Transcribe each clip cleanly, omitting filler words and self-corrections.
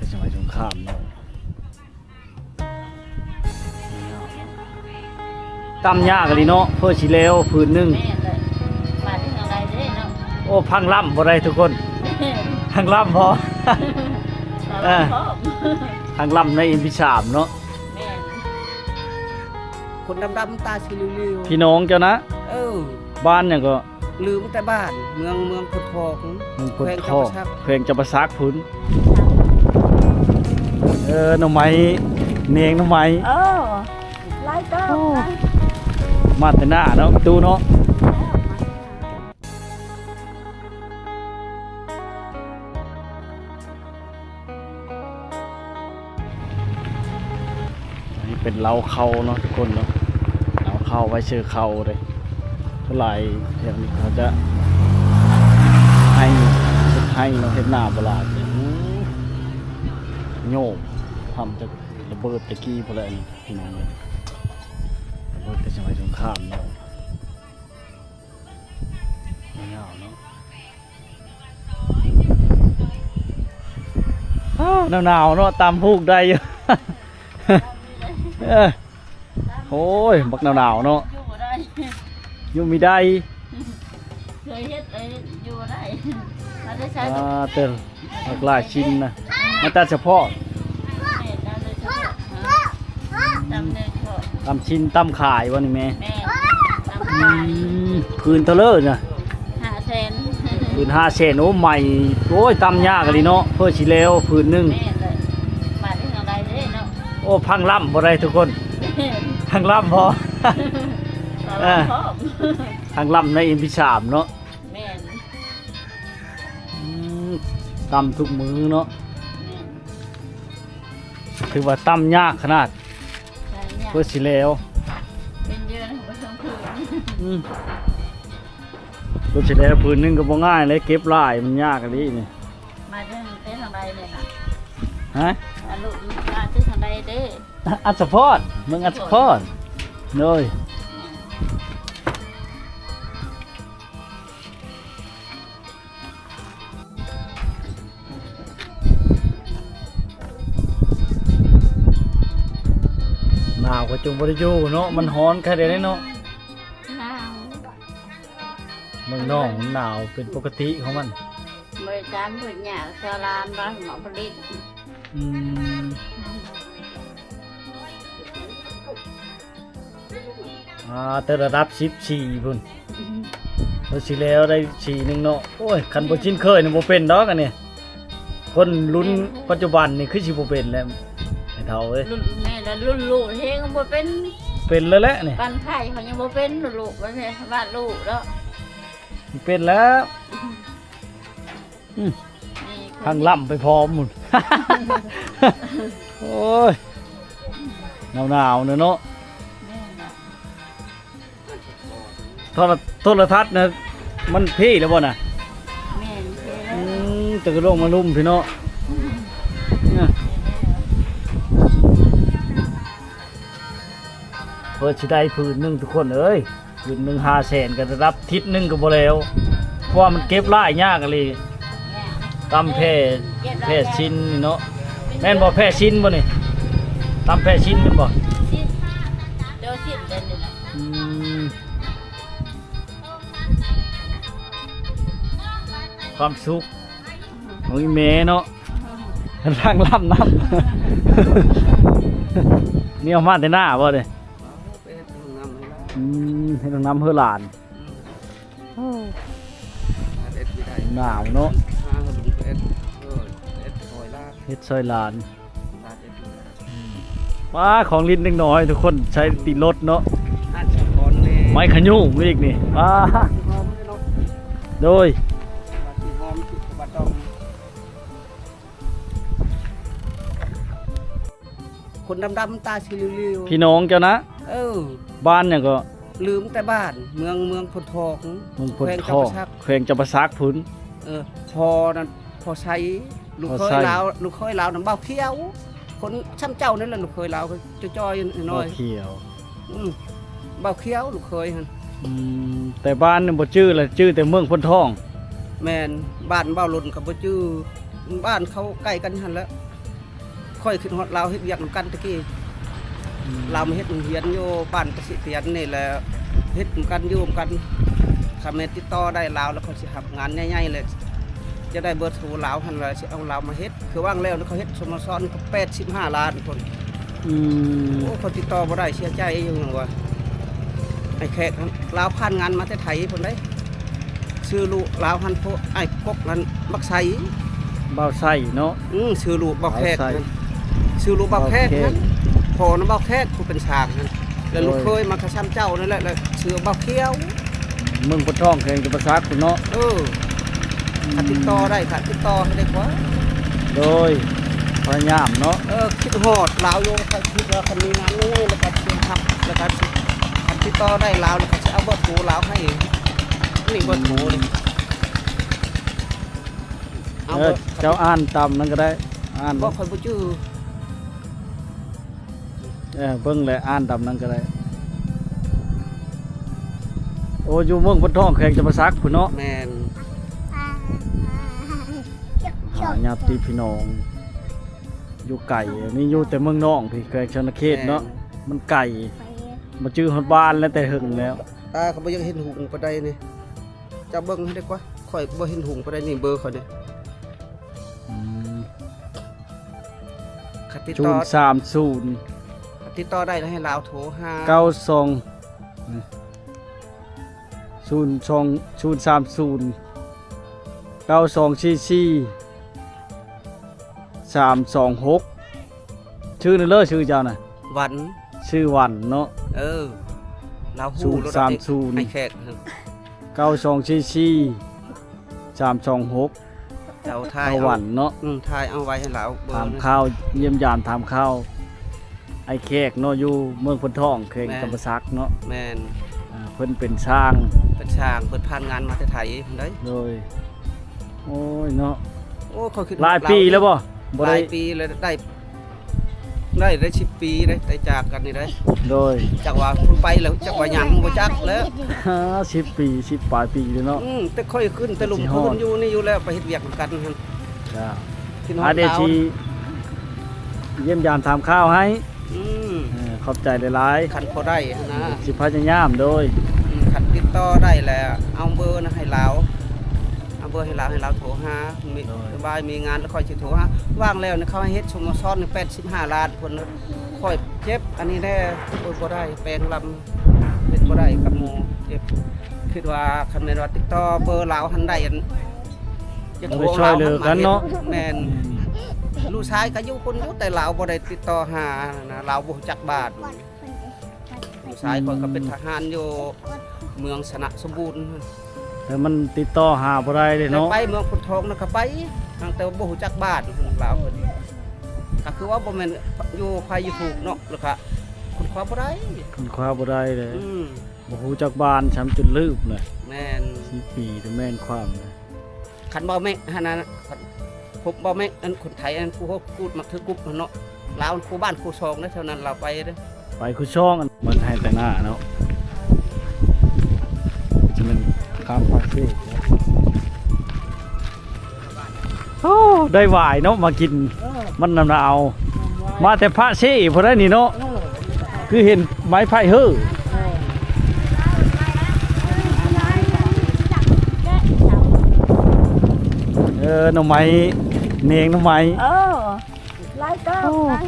แต่สมัยสงครามเนาะตำยากเลยเนาะเพื่อสิเลวผืนหนึงแม่เลยมาที่ทางใดเด้เนาะ โอ้พังล่ำบ่ได้ทุกคนพังล่ำพอ พร้อม พังล่ำในอินพิชามเนาะ แม่ คนดำๆตาชิลิว พี่น้องเจ้านะ บ้านเนี่ยก็ ลืมแต่บ้านเมืองพุทธอก มันพุทธข้อเพลงจะประซักพื้นหน่อไม้เนียงหน่อไม้ ไล่ก็ มาแต่หน้าเนาะตู้เนาะอันนี้เป็นเล้าเข้าเนาะทุกคนเนาะเล้าเข้าไว้ชื่อเข้าเลยเท่าไหร่อย่างนี้เขาจะให้เนาะเห็นหน้าโบราณเนี่ยโยกทำจากระเบิดตะกี้พอแล้วนี่พี่น้องเลยระเบิดแต่สมัยสงครามเนาะไม่เอาเนาะหนาวเนาะตามพูกได้อยู่ โอ้ยบักหนาวเนาะ อยู่บ่ได้ อยู่ไม่ได้ เคยเฮ็ดอยู่บ่ได้มาได้ใช้ เติมหลากหลายชิ้นนะมาแต่เฉพาะ แม่ตามเลยเฉพาะตามเลยเฉพาะ ตำชิ้นตำขายวะนี่แม่ แม่ตามขาย คืนเทเลอร์น่ะ 500,000 คืน500,000โอ้ใหม่โอ้ยตำยากเลยเนาะเพื่อสิเลวผืนหนึง แม่เลยมาที่ทางใดเด้เนาะ โอ้พังล่ำบ่ได้ทุกคนพังล่ำพอ พร้อม พังล่ำในอินพิชามเนาะ แม่ ตำทุกมือเนาะถือว่าตำยากขนาดเพื่อสิเลว เป็นเยอะนะผมชมคืน เพื่อสิเลวผืนหนึงก็บ่ง่ายเลยเก็บลายมันยากอันนี้นี่ มาที่ทางใดเลยนะ ฮะ ลูกมาที่ทางใดเด้ อัศพรเมืองอัศพรเลยหนาวก็จงบริยูเนาะมันร้อนแค่เดียวเนาะ หนาว เมืองนอกมันหนาวเป็นปกติของมัน บริการผลหยาชาลานบ้านหมอผลิต อืมแต่ระดับ14พุ่นเราสิแล้วได้4นึงเนาะโอ้ยคันบ่ชินเคยนี่บ่เป็นดอกอันนี้คนรุ่นปัจจุบันนี่คือสิบ่เป็นแล้วไอ้เฒ่าเอ้ย รุ่นแม่และรุ่นลูกเฮงบ่เป็น เป็นแล้วแหละนี่ กันไข่เขายังบ่เป็นลูกไว้แม่บ้านลูกแล้ว เป็นแล้วนี่ทางล่ำไปพร้อมหมด โอ้ยหนาวๆเนาะโทรทัศน์นะมันพี่แล้วบ่น่ะ แม่นเท่ จะกระโดดมาลุ่มพี่เนาะเปิดชิได้พื้นหนึ่งทุกคนเอ้ยพื้นหนึ่ง500,000ก็รับทิศหนึ่งก็บ่แล้วเพราะว่ามันเก็บไล่ยากเลยตำแพร่ชิ้นเนาะแม่นบ่แพร่ชิ้นบ่นี่ตำแพร่ชิ้นมันบ่ เดี๋ยวสิ้นเดือนนี่แหละ ความสุขของอีเมเนาะร่างล่ำน้ำนี่เอามาแต่หน้าบ่เลยให้น้องน้ำเพื่อหลานหนาวเนาะเฮ็ดซอยหลานว้าของลิ้นน้อยทุกคนใช้ตีรถเนาะไม้ขยุ่งอีกนี่ว้าโดยคนดำๆตาชิลิว พี่น้องเจ้านะบ้านเนี่ยก็ ลืมแต่บ้านเมืองพุทธอก มึงพุทธข้อแขวงจะประซักพื้น พอนั้นพอใช้ลูกเคยลาวน้ำเบาเขี้ยวคนช่ำเจ้านั่นแหละลูกเคยลาวจะจอยน้อย เขียว เบาเขี้ยวลูกเคยฮะ แต่บ้านเนี่ยบ่ชื่อเลยชื่อแต่เมืองพ้นท้อง แมนบ้านเบาหล่นกับบ่จื้อบ้านเขาใกล้กันหันแล้ว ค่อยขึ้นฮอดลาวเฮ็ดเวียกนำกันตะกี้ลาวมาเฮ็ดโรงเรียนอยู่บ้านประสิทธิ์เตียนนี่แหละเฮ็ดนำกันอยู่นำกันคำแม่นติดต่อได้ลาวแล้วเขาสิรับงานใหญ่ๆเลยจะได้เบอร์โทรลาวหั่นล่ะสิเอาลาวมาเฮ็ดคือว่างแล้วเขาเฮ็ดสโมสรก็85ล้านคนโอ้เขาติดต่อบ่ได้เสียใจอยู่หยังว่าไอ้แขกลาวผ่านงานมาแต่ไทยพุ่นเด้ชื่อลูกลาวหันโพไอ้กกนั้นมักไส เบาใส่เนาะ ชื่อลูกบ่าวแขก เอาใส่ นั่นชื่อลูกบ่าวแขก บ่าวแขก นั่นพอน้ำบ่าวแขกผู้เป็นฉากนั่นแล้วลูกเคยมากระชั้นเจ้านั่นแหละแล้วชื่อบ่าวเขียว มึงปะท้องแข่งจะประสาทคุณเนาะ ขัดติดต่อได้ขัดติดต่อให้ได้กว่า โดยพยายามเนาะ คิดฮอดลาวโยมเขาคิดว่าคันมีงานง่ายๆแล้วก็เตรียมทับแล้วก็สิขัดติดต่อได้ลาวแล้วก็จะเอาเบอร์โทรลาวให้นี่เบอร์โทรนี่เอา เอ เบอ อ ร์ เจ้าอ่านตามนั้นก็ได้อ่าน บ่ค่อยบ่ชื่อ เบิ่งเลยอ่านตามนั้นก็ได้โอ้อยู่เมืองปะท้องแข่งจะประสาทคุณเนาะ แม่น หาญาติพี่น้องอยู่ไก่นี่อยู่แต่เมืองนอกพี่แขวงชนเขตเนาะมันไก่มาจื้อฮอดบ้านแล้วแต่หึงแล้ว ตาเขาบ่อยากเห็นหุงปานใดนี่จะเบิ่งให้ได้กว่าข่อยบ่เห็นหุงปานใดนี่เบอร์เขานี่ อืม ขัดติด จู ต่อน 30 ขัดติดต่อได้แล้วให้ลาวโทรหา ชื่อนั่นเลยชื่อเจ้าน่ะ วัน ชื่อวันเนาะ ลาวฮู้รถ 030 ให้แขก 9244 326 เจ้าทาย เอาวันเนาะ ทายเอาไว้ให้ลาวเบอ ถาม ร์ ข้าวเยี่ยมยามถามข้าวไอ้แขกเนาะอยู่เมืองพนทองแข่งตะประซักเนาะ แม่น เพิ่นเป็นช่าง เป็นช่างเพิ่นผ่านงานมาแต่ไทยพุ่นได้ โดยโอ้ยเนาะ โอ้เขาคิด หลายปีแล้วบ่บ่ ห ได้ ลายปีเลยได้10 ปีได้จากกันนี่ได้ โดย จากว่าคุณไปแล้วจากว่าหยังบ่จักแล้ว 10 ปี10ปลายปีเลยเนาะ แต่ค่อยขึ้นแต่ลุม สิฮอ พื้ ด นอยู่นี่อยู่แล้วไปเฮ็ดเวียกกันหั่น จ้า พี่น้อง อาเด ลาว ชีเยี่ยมยามถามข้าวให้ อืม ขอบใจหลาย คันพอได้นะ ๆสิพยายามโดย คันติดต่อได้แล้วเอาเบอร์นะให้ลาวเอาเบอร์ให้ลาวโทรหามีสบายมีงานแล้วค่อยสิโทรหาว่างแล้วเนี่ยเขาให้เฮ็ดสโมสรนี่85ล้านคนค่อยเจ็บอันนี้แน่บ่ได้แปลงลำเฮ็ดบ่ได้กับหมู่เจ็บคิดว่าคันแม่นว่าติดต่อเบอร์ลาวหันได้อันจะ เอาไปช่วยเหลือกันเนาะ แม่นลูกชายก็อยู่คนอยู่แต่ลาวบ่ได้ติดต่อหานะลาวบ่รู้จักบาทลูกชายเพิ่นก็เป็นทหารอยู่เมืองสนะสมบูรณ์ แต่มันติดต่อหาบ่ได้เลย แต่ เนาะ ไปเมืองพุทธองนะก็ไปทางแต่ว่าบ่ฮู้จักบ้านลาวเพิ่นก็คือว่าบ่แม่นอยู่ไผอยู่ถูกเนาะแล้วก็คุณความบ่ได้ คุณคว้าบ่ได้เลย อืม บ่ฮู้จักบ้านช้ำจนลืมเลย แม่น 4 ปีแต่แม่นความเลย คันบ่แม่นหั่นน่ะพบบ่แม่นอันคนไทยอันผู้พูดมักถือกรุ๊ปเนาะลาวคู่บ้านคู่ซองนะเท่านั้นเราไปเด้อ ไปคุช่องมันให้แต่หน้าเนาะจะเป็นข้ามภาคที่โอ้ได้หวายเนาะมากินมันนำหนาวมาแต่พระเช่พอได้นี่เนาะคือเห็นไม้ไผ่เฮ้อหน่อไม้เนงหน่อไม้ ไล่เต้าไล่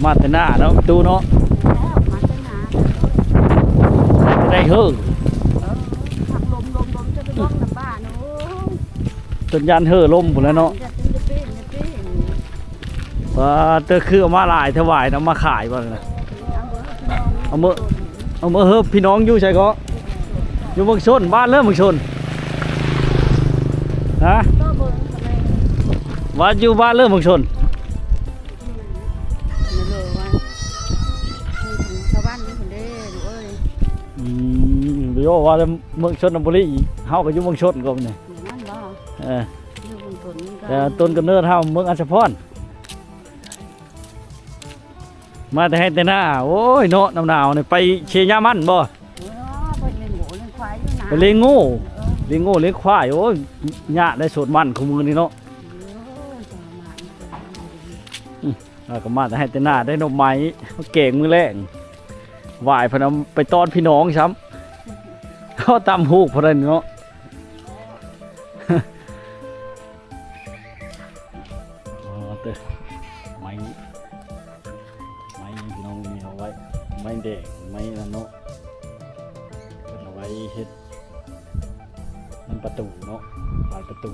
มาแต่หน้าเนาะตู้เนาะ แล้วมาจะหนา ได้เฮ้อ ทำลมจะไปล้มน้ำบ้านโอ้ จนยันเฮ้อล่มหมดแล้วเนาะ จะปิ้ง ว่าเตอคือเอามาหลายถวายนะมาขายบ่นะเอาเมื่อเฮ้อพี่น้องอยู่ใช่ก็อยู่เมืองชนบ้านเริ่มเมืองชนฮะ ก็เบิ่งทำไม ว่าอยู่บ้านเริ่มเมืองชน ไม่รู้ว่าชาวบ้านนี่คนเด้ดูเอ้ย เดี๋ยวว่าแต่เมืองชนบุรีอีกเฮาก็อยู่เมืองชนก็เนี่ย อย่างนั้นบ่ อยู่บนต้นนี่ก็ แต่ต้นกำเนิดเฮาเมืองอัศพรมาแต่ให้แต่หน้าโอ้ยเนาะน้ำหนาวนี่ไปเชียร์ยามันบ่ ไปเลี้ยงหมูเลี้ยงควายอยู่นะ ไปเลี้ยงงูเลี้ยงงูเลี้ยงควายโอ้ยหญ้าได้สดมันของมือนี่เนาะ เออ ก็มาแต่ให้แต่หน้าได้นมไม้เก่งมือแรงไหวพนมไปต้อนพี่น้องซ้ำเขาตำหูกพอได้เนาะเตะไม้พี่น้องมีเอาไว้ไม้แดงไม้นั่นเนาะเอาไว้เฮ็ดมันประตูเนาะบานประตู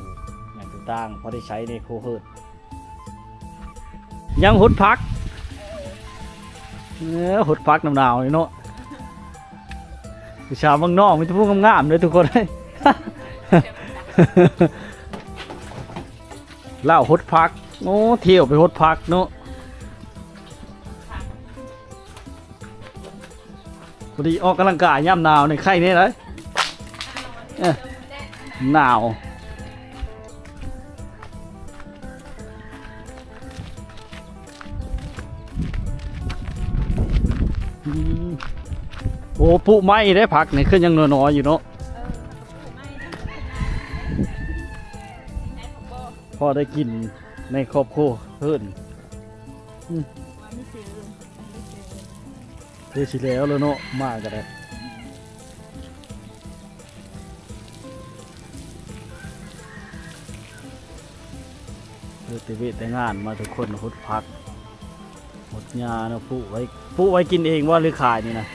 อย่างต่างๆพอได้ใช้ในโคเฮิร์ดยังหดพักหดพักหนาวๆนี่เนาะวิชาบางนอกมันจะพูดงามๆเลยทุกคนเลยเล่าหดพักโอ้เที่ยวไปหดพักเนาะพอดีออกกำลังกายย่ำหนาวในไข่นี่เลยหนาวโอ้ผู้ไม้ได้ผักนี่ขึ้นยังน้อยๆอยู่เนาะพอได้กินในครอบครัวเพิ่นเทสิแล้วเนาะมากก็ได้เวทแต่งานมาทุกคนหดพักหดยาเนาะผู้ไว้กินเองว่าหรือขายนี่นะ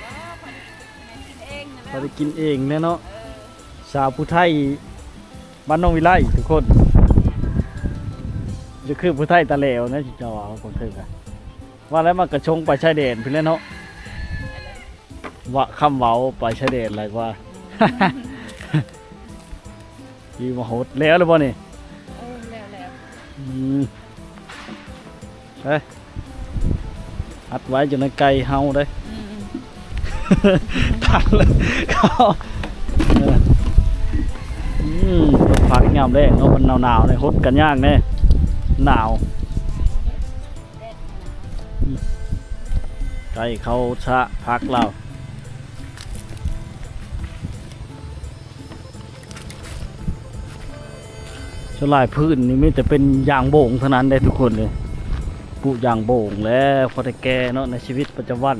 เราได้กินเองเนาะชาวผู้ไทยบ้านน้องวิไลทุกคนจะคือผู้ไทยตะเลวนะจิจาวคนคือกันว่าแล้วมากระชงไปชายแดนเพื่อนเนาะว่าคำเว้าไปชายแดนอะไรว่าที่มาหดแล้วหรือเปล่านี่เฮ้ยอัดไว้จนในไก่เฮาได้ทันเลยเขาพักยามแรกเนาะมันหนาวๆเลยหดกันยากแน่หนาวไก่เขาชะพักเราส่วนหลายพื้นนี่ไม่แต่เป็นยางโบ่งเท่านั้นได้ทุกคนเลยปลูกยางโบ่งแล้วพอได้แก่เนาะในชีวิตประจำวัน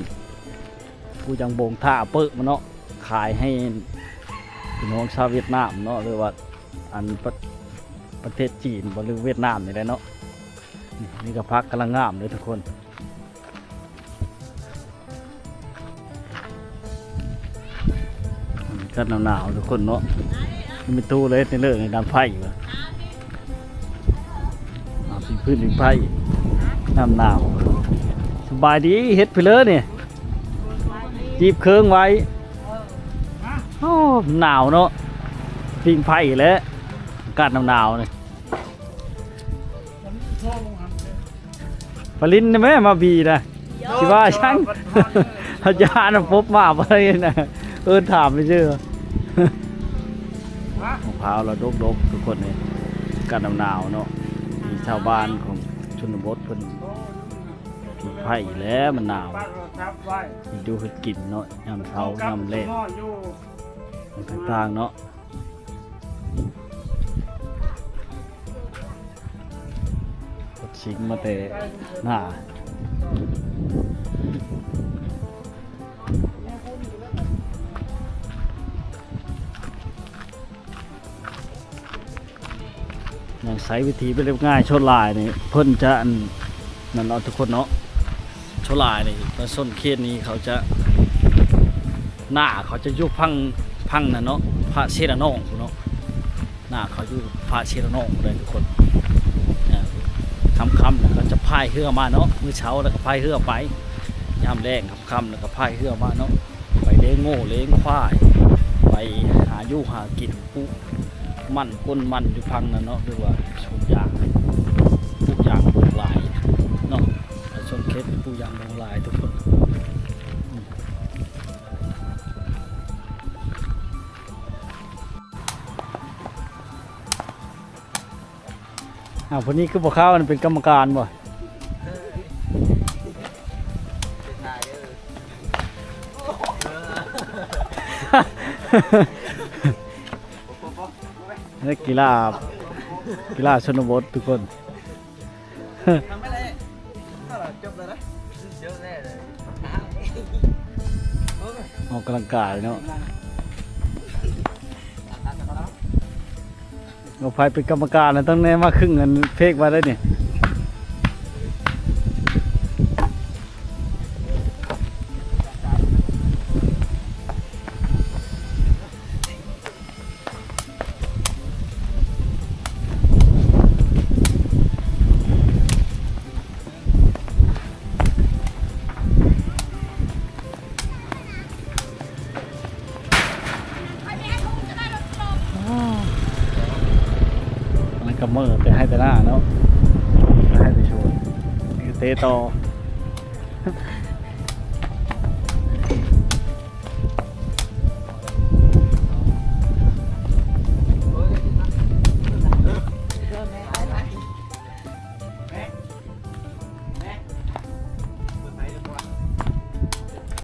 ปลูกยางโบ่งท่าเปิดมาเนาะขายให้พี่น้องชาวเวียดนามเนาะหรือว่าอันประเทศจีนหรือเวียดนามนี่แหละเนาะนี่ก็พักกำลังงามเลยทุกคนก็หนาวๆทุกคนเนาะมีตู้เลยในเรื่องในน้ำไผ่อยู่สีพื้นสีไผ่น้ำหนาวสบายดีเฮ็ดไปเลยเนี่ยจีบเครื่องไว้หนาวเนาะปิงไผ่แล้วอากาศหนาวๆเลยปลินไหมมาบีนะสิว่าช่างอาจารย์พบมาอะไรนะถามไม่เชื่อมะพร้าวเราดกทุกคนเลยกันหนาวเนาะมีชาวบ้านของชนบทคนมีไผ่แล้วมันหนาวมีดูให้กินเนาะยำเช้ายำเล่ต่างๆเนาะกดชิงมาแต่หน้าอย่างใช้วิธีไปเรียบง่ายชดลายนี่เพิ่นจะนั่นเนาะทุกคนเนาะชดลายนี่ตอนส้นเคสนี้เขาจะหน้าเขาจะยุบพังนะเนาะพระเชรนองเนาะหน้าเขาอยู่พระเชรนองเลยทุกคนค่ำๆเขาจะพายเรือมาเนาะมื้อเช้าแล้วก็พายเรือไปยามแรงค่ำๆแล้วก็พายเรือมาเนาะไปเลี้ยงโง่เลี้ยงควายไปหาอยู่หากินปุ๊มันก้นมันอยู่พังนะเนาะหรือว่าชุบยางปลูกยางปลูกลายเนาะชนเคสปลูกยางปลูกลายทุกคนวันนี้ก็บอกข้าวมันเป็นกรรมการบ่นี่กีฬาชนบททุกคน ออกกำลังกายเนาะเราไปเป็นกรรมการแล้วต้องแน่มาครึ่งเงินเพกมาได้เนี่ยมันก็เมื่อแต่ให้แต่หน้าเนาะให้แต่โชว์นี่ก็เตะต่อ